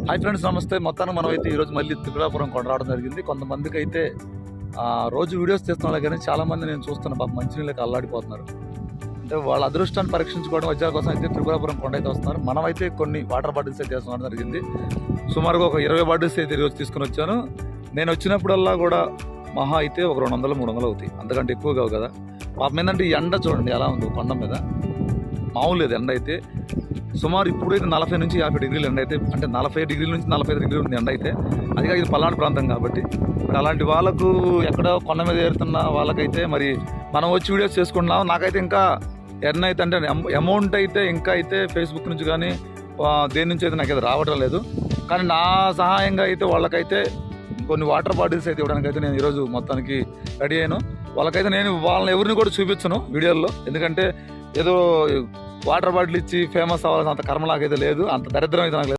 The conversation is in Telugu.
హాయ్ ఫ్రెండ్స్, నమస్తే. మొత్తానికి మనం అయితే ఈరోజు మళ్ళీ త్రిపురాపురం కొండ రావడం జరిగింది. కొంతమందికి అయితే రోజు వీడియోస్ తీస్తున్నాం, కానీ చాలామంది నేను చూస్తున్నా పాప మంచినీళ్ళకి అల్లాడిపోతున్నారు. అంటే వాళ్ళ అదృష్టాన్ని పరీక్షించుకోవడం వచ్చే కోసం అయితే త్రిపురాపురం కొండ అయితే వస్తున్నారు. మనమైతే కొన్ని వాటర్ బాటిల్స్ అయితే తీసుకోవడం జరిగింది. సుమారుగా ఒక 20 బాటిల్స్ అయితే ఈరోజు తీసుకుని వచ్చాను. నేను వచ్చినప్పుడల్లా కూడా మహా అయితే ఒక 200-300 అవుతాయి, అంతకంటే ఎక్కువ కావు కదా. పాపం ఏంటంటే ఈ ఎండ చూడండి ఎలా ఉందో కొండ మీద, మామూలు లేదు ఎండ అయితే. సుమారు ఇప్పుడైతే 40 నుంచి 50 డిగ్రీలు ఎండ అయితే, అంటే 40 డిగ్రీల నుంచి 45 డిగ్రీలు ఉంది ఎండ అయితే. అది ఇది పల్నాడు ప్రాంతం కాబట్టి మరి అలాంటి వాళ్ళకు ఎక్కడో కొండ మీద ఏరుతున్న వాళ్ళకైతే మరి మనం వచ్చి వీడియోస్ చేసుకుంటున్నాం. నాకైతే ఇంకా ఎర్న్ అయితే అంటే అమౌంట్ అయితే ఇంకా అయితే ఫేస్బుక్ నుంచి కానీ దేని నుంచి అయితే నాకైతే రావడం లేదు. కానీ నా సహాయంగా అయితే వాళ్ళకైతే కొన్ని వాటర్ బాటిల్స్ అయితే ఇవ్వడానికి అయితే నేను ఈరోజు మొత్తానికి రెడీ అయ్యాను. వాళ్ళకైతే నేను వాళ్ళని ఎవరిని కూడా చూపించను వీడియోల్లో, ఎందుకంటే ఏదో వాటర్ బాటిల్ ఇచ్చి ఫేమస్ అవ్వాల్సిన అంత కర్మలాగైతే లేదు, అంత దరిద్రం అయితే నాకు లేదు.